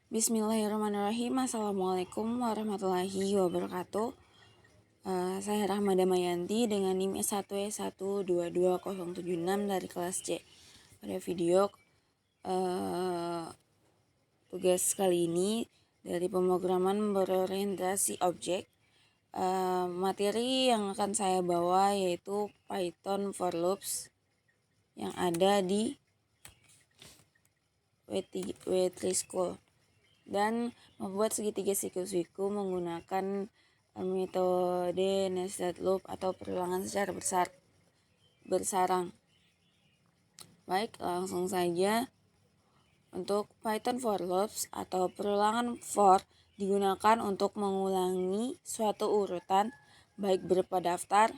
Bismillahirrahmanirrahim. Assalamualaikum warahmatullahi wabarakatuh. Saya Rahmada Mayanti dengan NIM S1E1222076 dari kelas C. Pada video tugas kali ini dari pemrograman berorientasi objek, materi yang akan saya bawa yaitu Python for loops yang ada di W3 School, dan membuat segitiga siku-siku menggunakan metode nested loop atau perulangan secara bersarang. Baik, langsung saja. Untuk Python for loops atau perulangan for digunakan untuk mengulangi suatu urutan baik berupa daftar,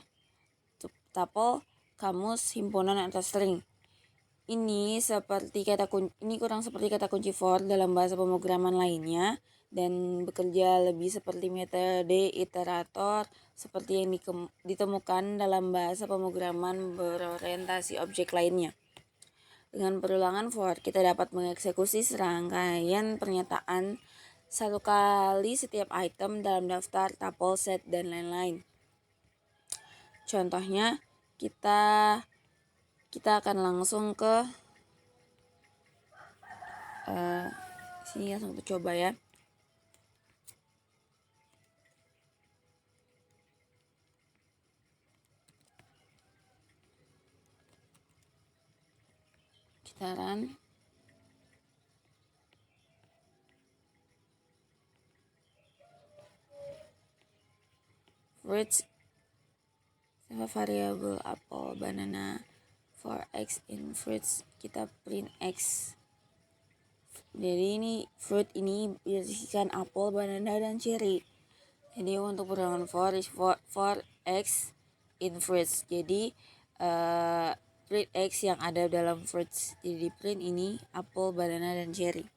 tuple, kamus, himpunan, atau string. Ini kurang seperti kata kunci for dalam bahasa pemrograman lainnya dan bekerja lebih seperti metode iterator seperti yang ditemukan dalam bahasa pemrograman berorientasi objek lainnya. Dengan perulangan for, kita dapat mengeksekusi serangkaian pernyataan satu kali setiap item dalam daftar, tuple, set, dan lain-lain. Contohnya, kita akan langsung ke sini, langsung kita coba ya. Kita run. Fruits, variable apple, banana. For x in fruits, kita print x. Jadi ini fruit ini berisikan apel, banana, dan cherry. Jadi untuk perulangan for x in fruits. Jadi print x yang ada dalam fruits. Jadi print ini apel, banana, dan cherry.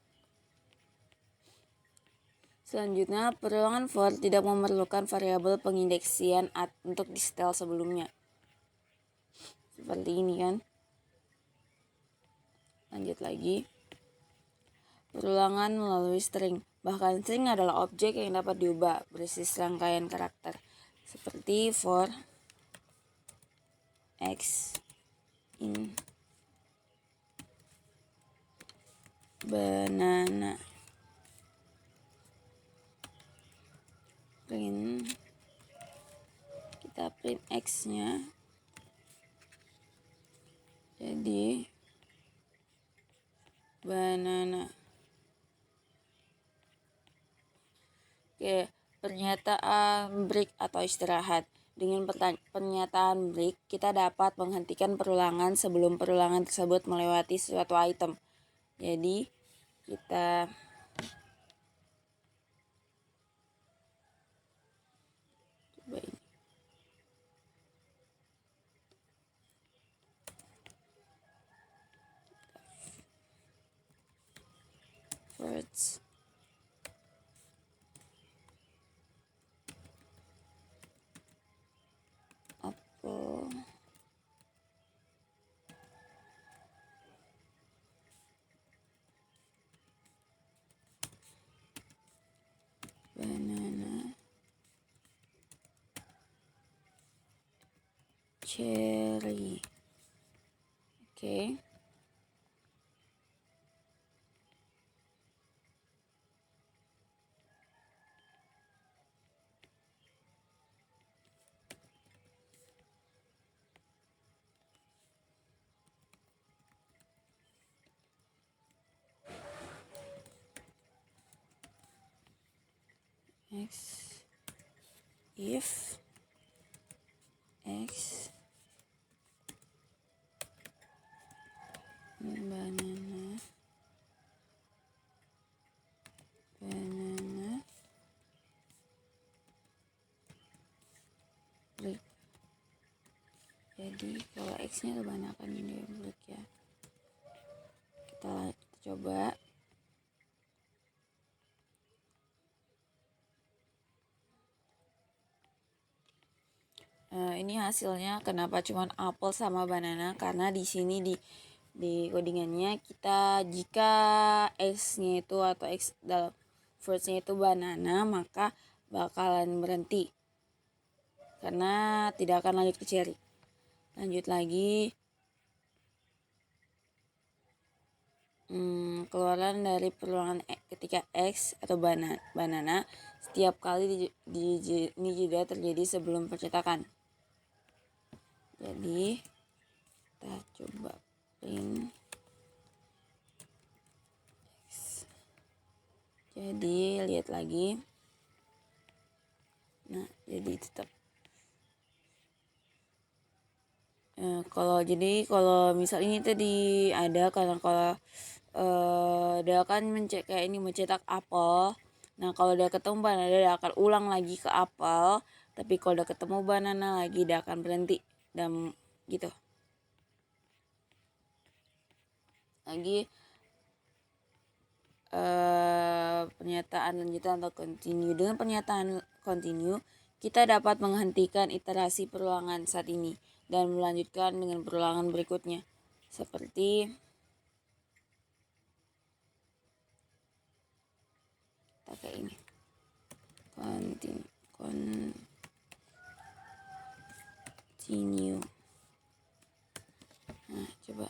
Selanjutnya, perulangan for tidak memerlukan variabel pengindeksian untuk di setel sebelumnya. Seperti ini kan. Lanjut lagi. Perulangan melalui string. Bahkan string adalah objek yang dapat diubah, berisi serangkaian karakter. Seperti for x in banana. Kita print x-nya. Jadi banana. Oke, pernyataan break atau istirahat. Dengan pernyataan break, kita dapat menghentikan perulangan sebelum perulangan tersebut melewati suatu item. Jadi, kita coba ini. Fruits. Apple. Banana. Cherry. Oke. X if x banana break. Jadi kalau x-nya kebanyakan ini break ya. Kita coba. Ini hasilnya kenapa cuma apel sama banana, karena di sini di codingannya kita jika x-nya itu atau x dalam first-nya itu banana, maka bakalan berhenti karena tidak akan lanjut ke cherry. Lanjut lagi, keluaran dari peluangan ketika x atau banana setiap kali ini jeda terjadi sebelum percetakan. Jadi kita coba print x. Jadi lihat lagi. Nah, jadi tetap kalau misal ini tadi ada, karena kalau dia akan mencetak apel. Nah, kalau dia ketemu banana, dia akan ulang lagi ke apel. Tapi kalau dia ketemu banana lagi, dia akan berhenti. Dan gitu. Lagi pernyataan lanjutan atau continue. Dengan pernyataan continue, kita dapat menghentikan iterasi perulangan saat ini dan melanjutkan dengan perulangan berikutnya. Seperti pakai ini. Continue. Nah, coba.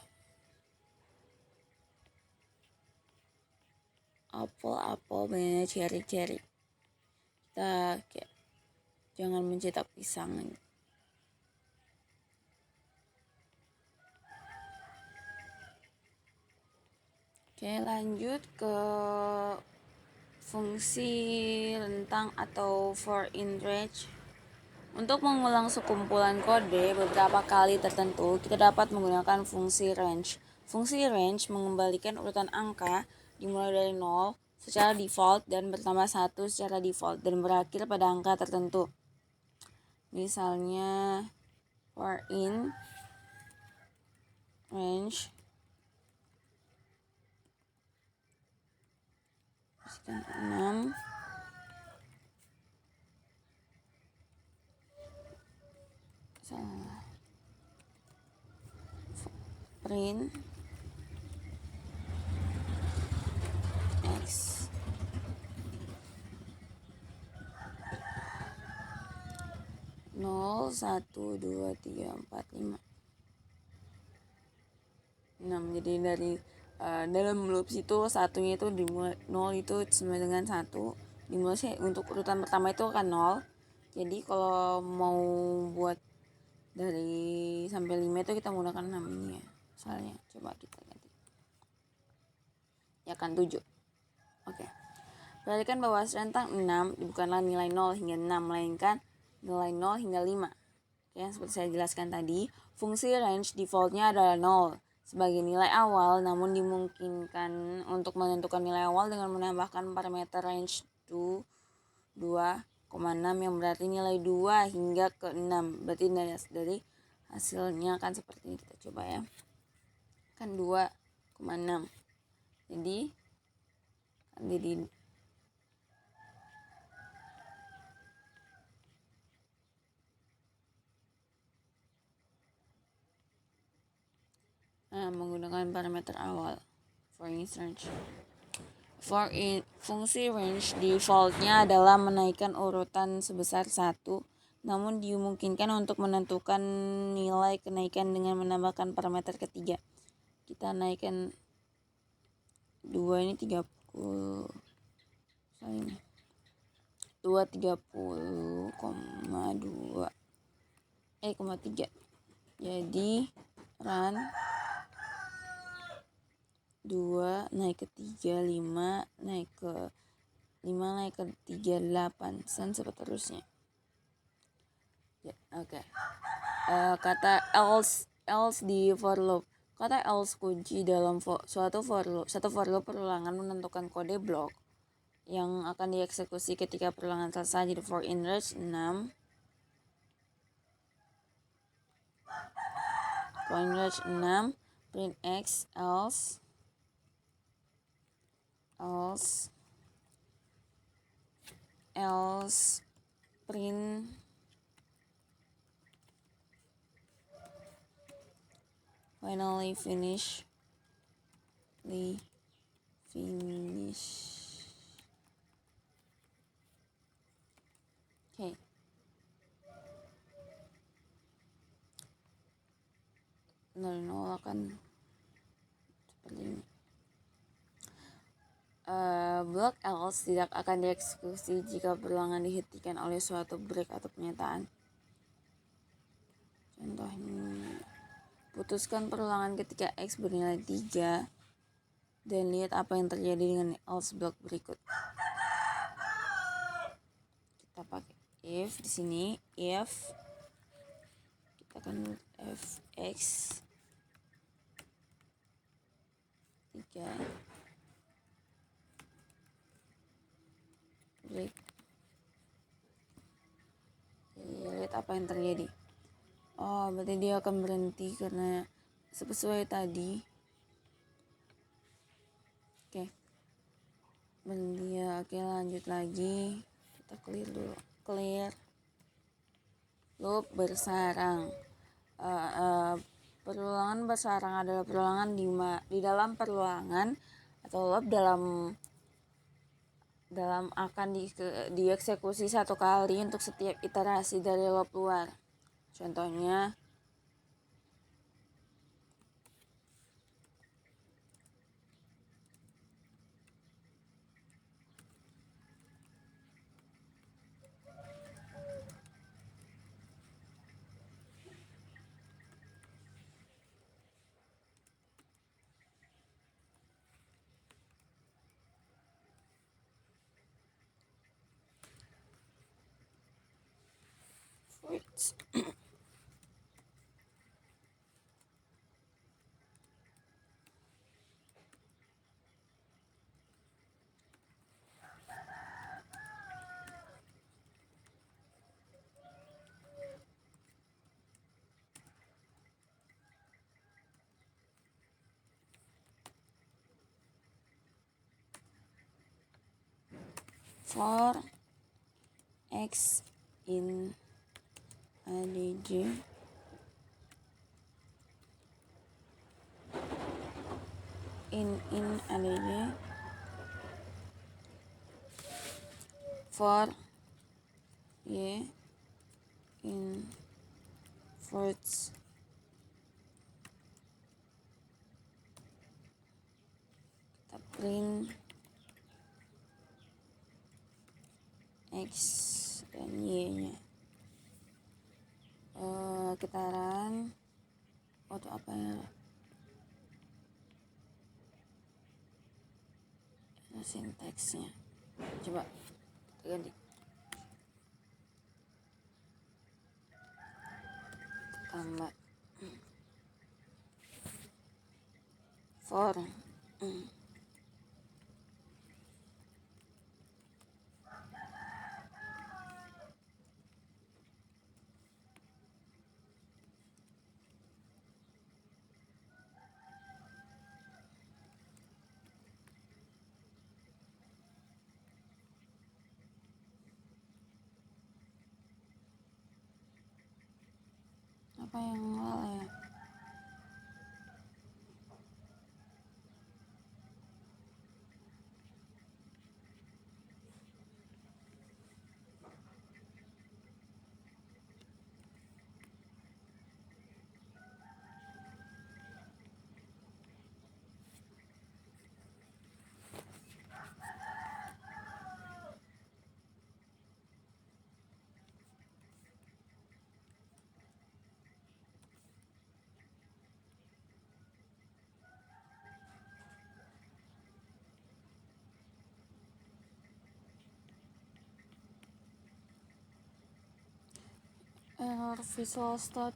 Apel, banana, cherry. Kita kayak jangan mencetak pisang. Oke, lanjut ke fungsi rentang atau for in range. Untuk mengulang sekumpulan kode beberapa kali tertentu, kita dapat menggunakan fungsi range. Fungsi range mengembalikan urutan angka dimulai dari 0 secara default dan bertambah 1 secara default dan berakhir pada angka tertentu. Misalnya for in range 6 print x 0 1 2 3 4 5 6. Jadi dari dalam loop situ satunya itu dimulai 0 itu sama dengan 1. Dimulai untuk urutan pertama itu akan 0. Jadi kalau mau buat dari sampai 5 itu kita menggunakan 6 ini ya. Soalnya coba kita ganti. Ya kan 7. Oke. Perhatikan bahwa rentang 6 bukanlah nilai 0 hingga 6, melainkan nilai 0 hingga 5. Oke, seperti saya jelaskan tadi, fungsi range defaultnya adalah 0 sebagai nilai awal, namun dimungkinkan untuk menentukan nilai awal dengan menambahkan parameter range 2,6 yang berarti nilai 2 hingga ke 6. Berarti dari hasilnya kan seperti ini, kita coba ya. Kan 2,6. Jadi menggunakan parameter awal for range. Fungsi range defaultnya adalah menaikkan urutan sebesar 1, namun dimungkinkan untuk menentukan nilai kenaikan dengan menambahkan parameter ketiga. Kita naikkan 2 ini 30. Ini 230,2 3. Jadi run 2 naik ke 3, 5 naik ke 3, 8 dan seterusnya. Ya, oke. Kata else di for loop. Kata else kunci dalam satu for loop perulangan menentukan kode blok yang akan dieksekusi ketika perulangan selesai. Jadi for in range 6. For in range 6 print x else print finally finish completely finish. Okay. Nol akan seperti ini. Blok else tidak akan dieksekusi jika perluangan dihentikan oleh suatu break atau pernyataan. Contohnya, putuskan perulangan ketika X bernilai 3 dan lihat apa yang terjadi dengan else blok berikut. Kita pakai if di sini, if kita akan f X 3 break. Lihat apa yang terjadi. Oh, berarti dia akan berhenti karena sesuai tadi. Oke. Berhenti ya. Oke, lanjut lagi. Kita clear dulu. Clear. Loop bersarang. Perulangan bersarang adalah perulangan di dalam perulangan atau loop dalam akan dieksekusi satu kali untuk setiap iterasi dari loop luar. Contohnya, for X in ADJ in ADJ for Y in fruits kita print X dan Y nya. Kita run atau apa ya, sintaksnya coba kita ganti tambah for apa yang salah ya. Error Visual Start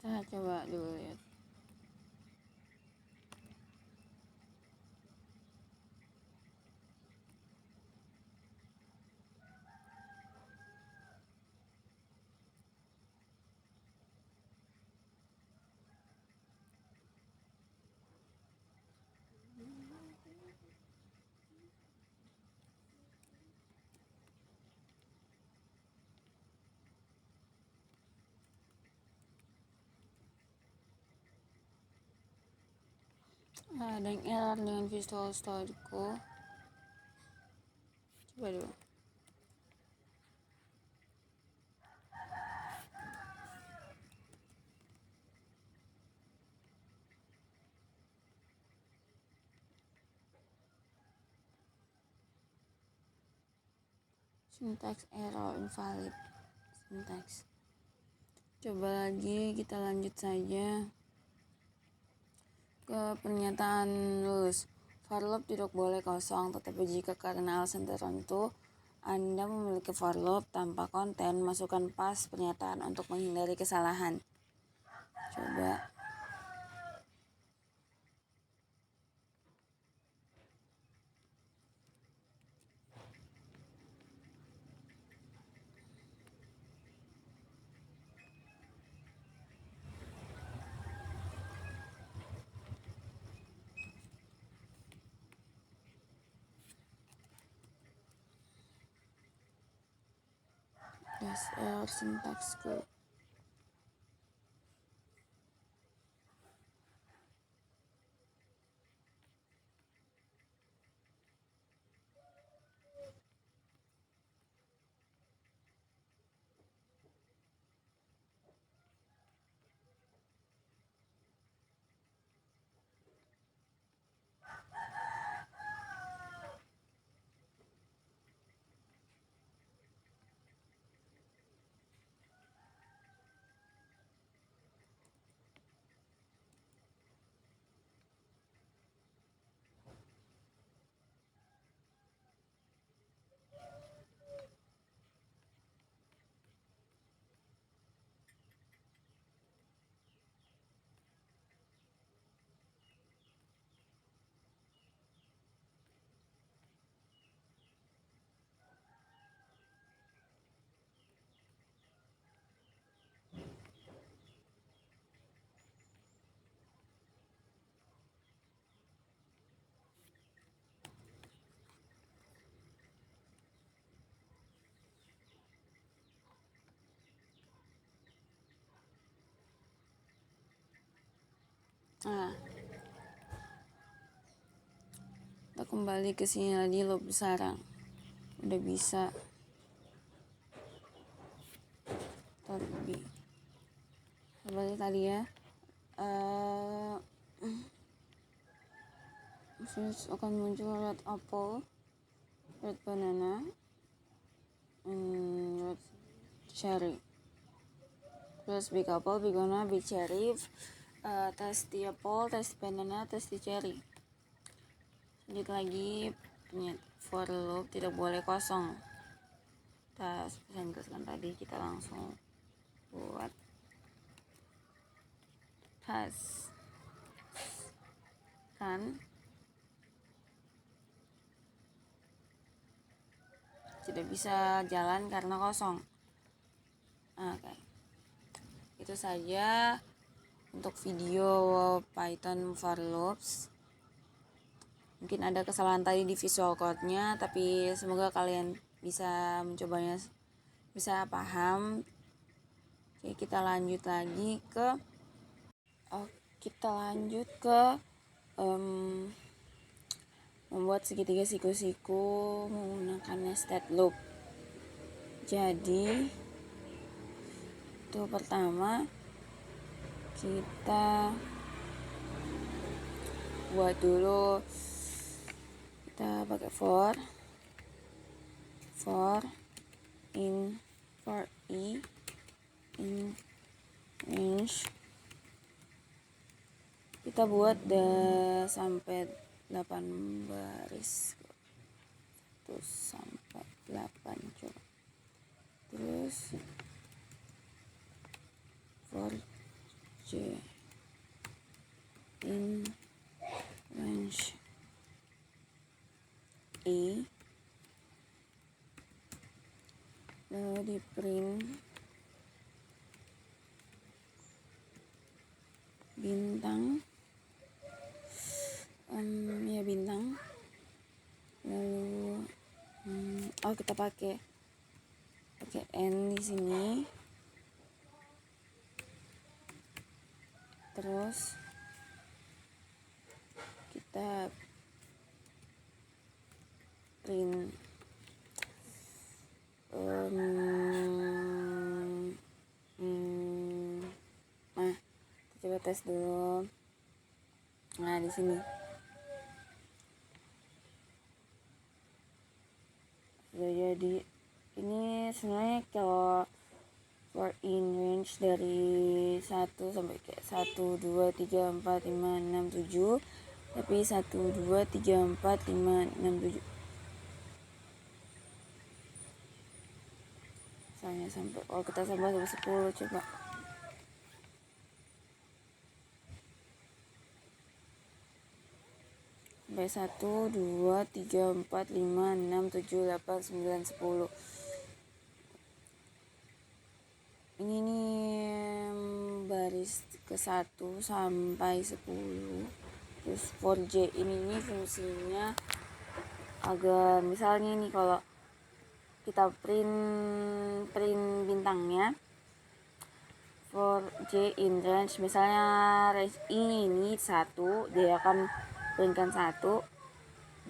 kita coba dulu ya. Ada yang error dengan Visual Studio. Coba dulu. Syntax error invalid syntax. Coba lagi, kita lanjut saja ke pernyataan lulus. For loop tidak boleh kosong, tetapi jika karena alasan tertentu Anda memiliki for loop tanpa konten, masukkan pas pernyataan untuk menghindari kesalahan. Coba. That's error syntax code. Nah, kita kembali ke sini lagi, loop bersarang. Udah bisa. Tapi kembali tadi ya. Terus akan muncul red apple, red banana, and red cherry. Terus big apple, big banana, big cherry, tasty apple, tasty banana, tasty cherry. Lanjut lagi, for loop tidak boleh kosong. Kita jelaskan tadi, kita langsung buat tas kan tidak bisa jalan karena kosong. Oke. Itu saja untuk video Python for loops. Mungkin ada kesalahan tadi di visual code-nya, tapi semoga kalian bisa mencobanya, bisa paham. Oke, kita lanjut lagi ke membuat segitiga siku-siku menggunakan nested loop. Jadi itu pertama kita buat dulu, kita pakai for i in range. Kita buat sampai 8 baris, 1 sampai 8 coba. Terus for j in range i, lalu di print bintang, bintang, lalu kita pakai n di sini, terus kita print nah kita coba tes dulu. Nah di sini sudah jadi. Ini sebenarnya kalau for in range dari 1 sampai kayak 1, 2, 3, 4, 5, 6, 7, tapi 1, 2, 3, 4, 5, 6, 7 misalnya sampai, kalau kita sampai 10 coba. Sampai 1, 2, 3, 4, 5, 6, 7, 8, 9, 10. Ini nih baris ke 1 sampai 10. Terus for J ini fungsinya agar misalnya nih kalau kita print bintangnya for J in range, misalnya range ini 1, dia akan printkan 1,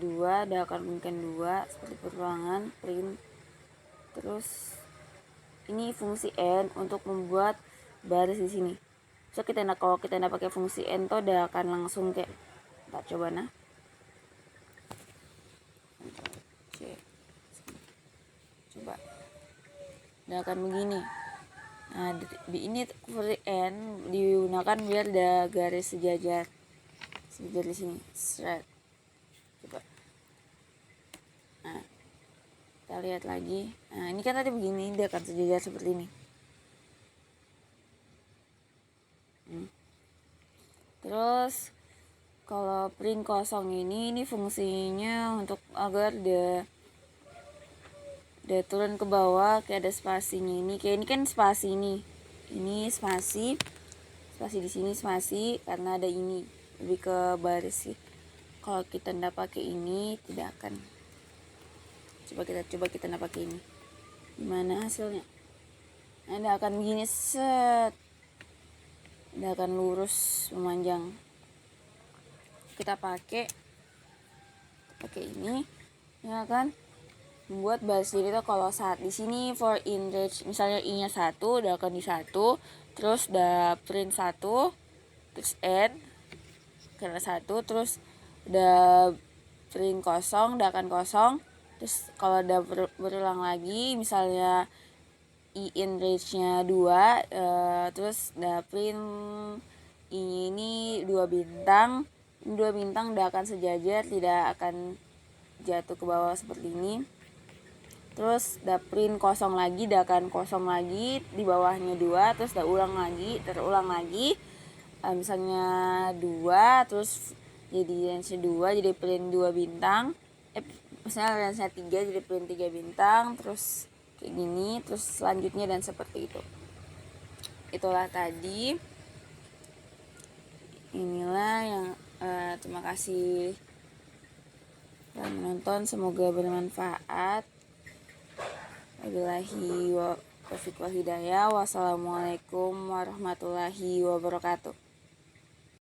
2 dia akan printkan 2, seperti perulangan print. Terus ini fungsi N untuk membuat baris di sini. So kalau kita tidak pakai fungsi N tuh dia akan langsung kayak, kita coba nah. Coba. Dia akan begini. Nah, di ini fungsi N digunakan biar ada garis sejajar. Sejajar di sini, straight. Coba. Nah, kita lihat lagi. Nah, ini kan tadi begini, dia akan sejajar seperti ini. Terus kalau print kosong ini fungsinya untuk agar dia turun ke bawah, kayak ada spasinya ini. Kayak ini kan spasi ini. Ini spasi di sini spasi karena ada ini. Lebih ke baris sih. Kalau kita tidak pakai ini tidak akan. Coba kita tidak pakai ini. Gimana hasilnya? Nah, dia akan begini set. Dia akan lurus memanjang. Kita pakai ini, ya kan? Membuat baris jadi itu kalau saat di sini for in range, misalnya i-nya 1, dia akan di 1, terus udah print 1, terus N karena 1, terus udah print kosong, dia akan kosong. Terus kalau udah berulang lagi, misalnya i in range-nya 2, terus udah print i ini 2 bintang. 2 bintang udah akan sejajar, tidak akan jatuh ke bawah seperti ini. Terus udah print kosong lagi, udah akan kosong lagi, di bawahnya 2, terus udah terulang lagi. Misalnya 2, terus jadi range 2, jadi print 2 bintang. Misalnya range 3, jadi print 3 bintang, terus kayak gini, terus selanjutnya dan seperti itu. Itulah tadi. Inilah yang terima kasih telah menonton, semoga bermanfaat. Wabillahi taufiq wal hidayah. Wassalamualaikum warahmatullahi wabarakatuh.